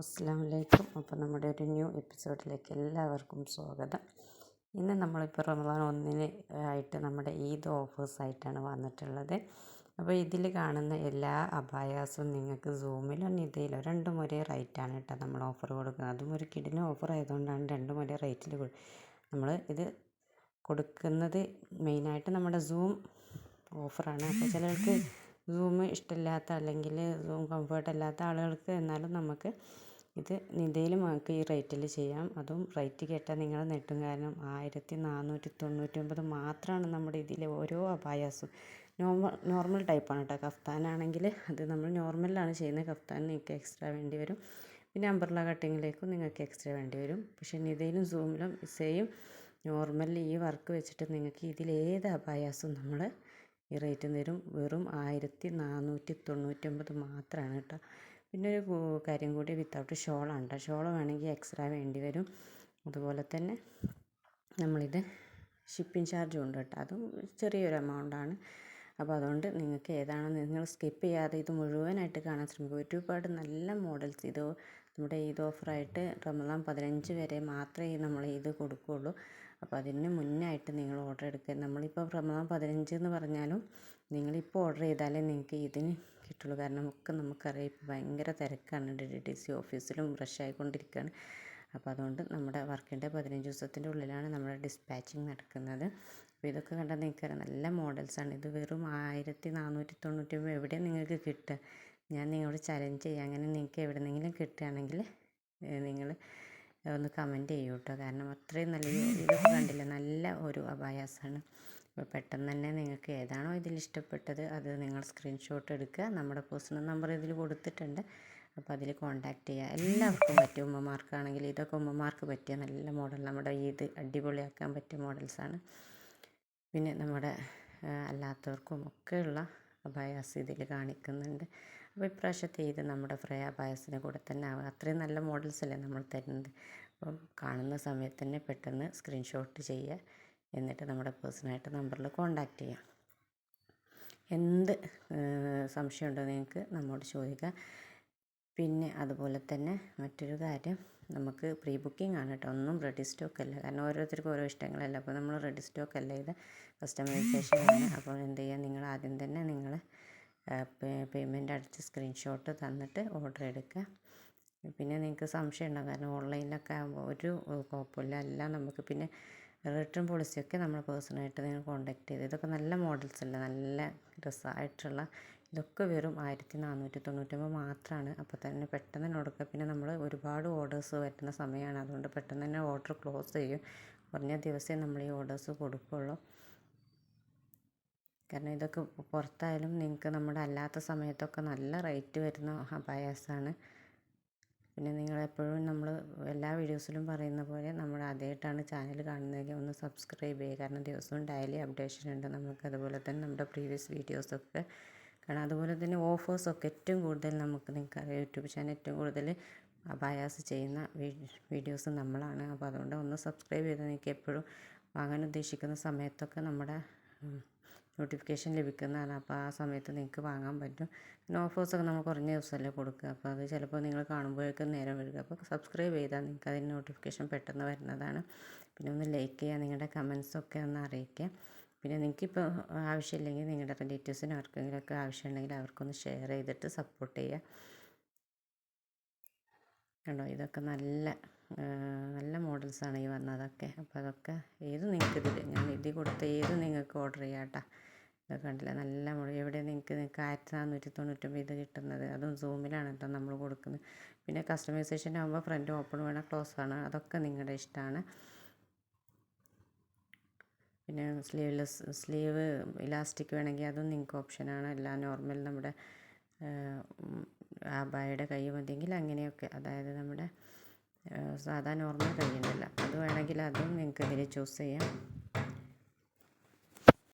അസ്സലാമു അലൈക്കും. അപ്പോൾ നമ്മുടെ ഒരു ന്യൂ എപ്പിസോഡിലേക്ക് എല്ലാവർക്കും സ്വാഗതം. ഇന്ന് നമ്മളിപ്പോൾ റമദാൻ 1 ആയിട്ട് നമ്മുടെ ഈദ് ഓഫേഴ്സായിട്ടാണ് വന്നിട്ടുള്ളത്. അപ്പോൾ ഇതിൽ കാണുന്ന എല്ലാ അബായാസും നിങ്ങൾക്ക് സൂമിലോ നിതയിലോ രണ്ടും ഒരേ റേറ്റാണ് കേട്ടോ നമ്മൾ ഓഫർ കൊടുക്കുന്നത്. അതും ഒരു കിടിലൻ ഓഫർ ആയതുകൊണ്ടാണ് രണ്ടും ഒരേ റേറ്റിൽ നമ്മൾ ഇത് കൊടുക്കുന്നത്. മെയിനായിട്ട് നമ്മുടെ സൂം ഓഫറാണ്. അപ്പോൾ ചിലർക്ക് സൂം ഇഷ്ടമില്ലാത്ത അല്ലെങ്കിൽ സൂം കംഫേർട്ട് അല്ലാത്ത ആളുകൾക്ക് എന്നാലും നമുക്ക് ഇത് നിതയിൽ നമുക്ക് ഈ റേറ്റിൽ ചെയ്യാം. അതും റേറ്റ് കേട്ടാൽ നിങ്ങൾ നെട്ടും. കാരണം 1499 മാത്രമാണ് നമ്മുടെ ഇതിലെ ഓരോ അബായാസും. നോർമൽ ടൈപ്പാണ് കേട്ടോ. കഫ്താനാണെങ്കിൽ അത് നമ്മൾ നോർമലിലാണ് ചെയ്യുന്നത്. കഫ്താൻ നിങ്ങൾക്ക് എക്സ്ട്രാ വേണ്ടി വരും. പിന്നെ അംബ്രല്ല കട്ടിങ്ങിലേക്കും നിങ്ങൾക്ക് എക്സ്ട്രാ വേണ്ടി വരും. പക്ഷേ നിതയിലും സൂമിലും സെയിം നോർമലിൽ ഈ വർക്ക് വെച്ചിട്ട് നിങ്ങൾക്ക് ഇതിലേത് അബായാസും നമ്മൾ ഈ റേറ്റ് തരും. വെറും 1499 മാത്രമാണ് കേട്ടോ. പിന്നെ ഒരു കാര്യം കൂടി, വിത്തൗട്ട് ഷോളാണ് കേട്ടോ. ഷോൾ വേണമെങ്കിൽ എക്സ്ട്രാ വേണ്ടി വരും. അതുപോലെ തന്നെ നമ്മളിത് ഷിപ്പിംഗ് ചാർജും ഉണ്ട് കേട്ടോ. അതും ചെറിയൊരു എമൗണ്ടാണ്. അപ്പോൾ അതുകൊണ്ട് നിങ്ങൾക്ക് ഏതാണ് നിങ്ങൾ സ്കിപ്പ് ചെയ്യാതെ ഇത് മുഴുവനായിട്ട് കാണാൻ ശ്രമിക്കുക. ഒരുപാട് നല്ല മോഡൽസ് ഇത് നമ്മുടെ ഈദ് ഓഫറായിട്ട് റമദാൻ 15 വരെ മാത്രമേ നമ്മൾ ഇത് കൊടുക്കുകയുള്ളൂ. അപ്പോൾ അതിന് മുന്നായിട്ട് നിങ്ങൾ ഓർഡർ എടുക്കുക. നമ്മളിപ്പോൾ റമദാൻ 15 എന്ന് പറഞ്ഞാലും നിങ്ങളിപ്പോൾ ഓർഡർ ചെയ്താലേ നിങ്ങൾക്ക് ഇതിന് കിട്ടുള്ളൂ. കാരണം ഒക്കെ നമുക്കറിയാം ഇപ്പോൾ ഭയങ്കര തിരക്കാണ്. DDTC ഓഫീസിലും റഷ് ആയിക്കൊണ്ടിരിക്കുകയാണ്. അപ്പോൾ അതുകൊണ്ട് നമ്മുടെ വർക്കിൻ്റെ 15 ദിവസത്തിൻ്റെ ഉള്ളിലാണ് നമ്മുടെ ഡിസ്പാച്ചിങ് നടക്കുന്നത്. അപ്പോൾ ഇതൊക്കെ കണ്ടാൽ നിങ്ങൾക്കറിയാം നല്ല മോഡൽസാണ്. ഇത് വെറും 1499 എവിടെയാണ് നിങ്ങൾക്ക് കിട്ടുക? ഞാൻ നിങ്ങളോട് ചലഞ്ച് ചെയ്യാം. അങ്ങനെ നിങ്ങൾക്ക് എവിടെയെങ്കിലും കിട്ടുകയാണെങ്കിൽ നിങ്ങൾ ഒന്ന് കമൻറ്റ് ചെയ്യൂ കേട്ടോ. കാരണം അത്രയും നല്ല ഇതൊക്കെ കണ്ടില്ല, നല്ല ഒരു അബായാസാണ്. അപ്പോൾ പെട്ടെന്ന് തന്നെ നിങ്ങൾക്ക് ഏതാണോ ഇതിൽ ഇഷ്ടപ്പെട്ടത് അത് നിങ്ങൾ സ്ക്രീൻഷോട്ട് എടുക്കുക. നമ്മുടെ പേഴ്സണൽ നമ്പർ ഇതിൽ കൊടുത്തിട്ടുണ്ട്. അപ്പോൾ അതിൽ കോൺടാക്റ്റ് ചെയ്യുക. എല്ലാവർക്കും പറ്റും. ഉമ്മമാർക്കാണെങ്കിൽ ഇതൊക്കെ ഉമ്മമാർക്ക് പറ്റിയ നല്ല മോഡൽ, നമ്മുടെ ഈദ് അടിപൊളിയാക്കാൻ പറ്റിയ മോഡൽസാണ്. പിന്നെ നമ്മുടെ അല്ലാത്തവർക്കും ഒക്കെയുള്ള അബായാസ് ഇതിൽ കാണിക്കുന്നുണ്ട്. അപ്പോൾ ഇപ്രാവശ്യത്തെ ഇത് നമ്മുടെ ഫ്രയ അബായാസിൻ്റെ കൂടെ തന്നെ ആവുക. അത്രയും നല്ല മോഡൽസ് അല്ലേ നമ്മൾ തരുന്നത്. അപ്പം കാണുന്ന സമയത്ത് തന്നെ പെട്ടെന്ന് സ്ക്രീൻഷോട്ട് ചെയ്യുക. എന്നിട്ട് നമ്മുടെ പേഴ്സണലായിട്ട് നമ്പറിൽ കോൺടാക്റ്റ് ചെയ്യുക. എന്ത് സംശയമുണ്ടോ നിങ്ങൾക്ക് നമ്മോട് ചോദിക്കുക. പിന്നെ അതുപോലെ തന്നെ മറ്റൊരു കാര്യം, നമുക്ക് പ്രീ ബുക്കിംഗ് ആണ് കേട്ടോ. ഒന്നും റെഡി സ്റ്റോക്ക് അല്ല. കാരണം ഓരോരുത്തർക്കും ഓരോ ഇഷ്ടങ്ങളല്ല. അപ്പോൾ നമ്മൾ റെഡി സ്റ്റോക്ക് അല്ല, ഇത് കസ്റ്റമൈസേഷൻ ആണ്. അപ്പോൾ എന്ത് ചെയ്യുക, നിങ്ങൾ ആദ്യം തന്നെ നിങ്ങൾ പേയ്മെൻറ്റ് അടിച്ച് സ്ക്രീൻഷോട്ട് തന്നിട്ട് ഓർഡർ എടുക്കുക. പിന്നെ നിങ്ങൾക്ക് സംശയം ഉണ്ടാകും. കാരണം ഓൺലൈനിലൊക്കെ ആകുമ്പോൾ ഒരു കുഴപ്പമില്ല. എല്ലാം നമുക്ക് പിന്നെ റിട്ടേൺ പോളിസിയൊക്കെ നമ്മൾ പേഴ്സണലായിട്ട് നിങ്ങൾ കോൺടാക്ട് ചെയ്ത്. ഇതൊക്കെ നല്ല മോഡൽസ് അല്ല, നല്ല രസമായിട്ടുള്ള ഇതൊക്കെ വെറും 1499 മാത്രമാണ്. അപ്പോൾ തന്നെ പെട്ടെന്ന് തന്നെ കൊടുക്കുക. പിന്നെ നമ്മൾ ഒരുപാട് ഓർഡേഴ്സ് വരുന്ന സമയമാണ്. അതുകൊണ്ട് പെട്ടെന്ന് തന്നെ ഓർഡർ ക്ലോസ് ചെയ്യും. കുറഞ്ഞ ദിവസമേ നമ്മൾ ഈ ഓർഡേഴ്സ് കൊടുക്കുകയുള്ളൂ. കാരണം ഇതൊക്കെ പുറത്തായാലും നിങ്ങൾക്ക് നമ്മുടെ അല്ലാത്ത സമയത്തൊക്കെ നല്ല റേറ്റ് വരുന്ന അബായാസാണ്. പിന്നെ നിങ്ങളെപ്പോഴും നമ്മൾ എല്ലാ വീഡിയോസിലും പറയുന്ന പോലെ നമ്മൾ ആദ്യമായിട്ടാണ് ചാനൽ കാണുന്നതെങ്കിൽ ഒന്ന് സബ്സ്ക്രൈബ് ചെയ്യുക. കാരണം ദിവസവും ഡെയിലി അപ്ഡേഷൻ ഉണ്ട് നമുക്ക്. അതുപോലെ തന്നെ നമ്മുടെ പ്രീവിയസ് വീഡിയോസൊക്കെ കാണാം. അതുപോലെ തന്നെ ഓഫേഴ്സൊക്കെ ഏറ്റവും കൂടുതൽ നിങ്ങൾക്കറിയാം യൂട്യൂബ് ചാനൽ ഏറ്റവും കൂടുതൽ അബായാസ് ചെയ്യുന്ന വീഡിയോസ് നമ്മളാണ്. അപ്പോൾ അതുകൊണ്ട് ഒന്ന് സബ്സ്ക്രൈബ് ചെയ്ത് നിങ്ങൾക്ക് എപ്പോഴും വാങ്ങാൻ ഉദ്ദേശിക്കുന്ന സമയത്തൊക്കെ നമ്മുടെ നോട്ടിഫിക്കേഷൻ ലഭിക്കുന്നതാണ്. അപ്പോൾ ആ സമയത്ത് നിങ്ങൾക്ക് വാങ്ങാൻ പറ്റും. പിന്നെ ഓഫേഴ്സൊക്കെ നമ്മൾ കുറഞ്ഞ ദിവസമല്ലേ കൊടുക്കുക. അപ്പോൾ അത് ചിലപ്പോൾ നിങ്ങൾ കാണുമ്പോഴേക്കും നേരം വരിക. അപ്പോൾ സബ്സ്ക്രൈബ് ചെയ്താൽ നിങ്ങൾക്ക് അതിന് നോട്ടിഫിക്കേഷൻ പെട്ടെന്ന് വരുന്നതാണ്. പിന്നെ ഒന്ന് ലൈക്ക് ചെയ്യുക, നിങ്ങളുടെ കമൻസൊക്കെ ഒന്ന് അറിയിക്കുക. പിന്നെ നിങ്ങൾക്കിപ്പോൾ ആവശ്യമില്ലെങ്കിൽ നിങ്ങളുടെ റിലേറ്റീവ്സിന് ആർക്കെങ്കിലുമൊക്കെ ആവശ്യമുണ്ടെങ്കിൽ അവർക്കൊന്ന് ഷെയർ ചെയ്തിട്ട് സപ്പോർട്ട് ചെയ്യുക. കണ്ടോ, ഇതൊക്കെ നല്ല മോഡൽസാണ് ഈ വന്നതൊക്കെ. അപ്പോൾ അതൊക്കെ ഏത് നിങ്ങൾക്ക് ഞാൻ ഇതിൽ കൊടുത്ത ഏത് നിങ്ങൾക്ക് ഓർഡർ ചെയ്യാം കേട്ടോ. ഇതൊക്കെ കണ്ടില്ല, നല്ല മോഡൽ. എവിടെ നിങ്ങൾക്ക് 1499 ഇത് കിട്ടുന്നത്? അതും സൂമിലാണ് കേട്ടോ നമ്മൾ കൊടുക്കുന്നത്. പിന്നെ കസ്റ്റമൈസേഷൻ ആകുമ്പോൾ ഫ്രണ്ട് ഓപ്പൺ വേണം, ക്ലോസ് ആണ്, അതൊക്കെ നിങ്ങളുടെ ഇഷ്ടമാണ്. പിന്നെ സ്ലീവ് ഇലാസ്റ്റിക് വേണമെങ്കിൽ അതും നിങ്ങൾക്ക് ഓപ്ഷനാണ്. എല്ലാം നോർമൽ നമ്മുടെ അബായയുടെ കൈ മതിയെങ്കിൽ അങ്ങനെയൊക്കെ, അതായത് നമ്മുടെ സാധാ നോർമൽ കൈ ഉണ്ടല്ലോ, അത് വേണമെങ്കിൽ അതും നിങ്ങൾക്ക് ഇതിൽ ചൂസ് ചെയ്യാം.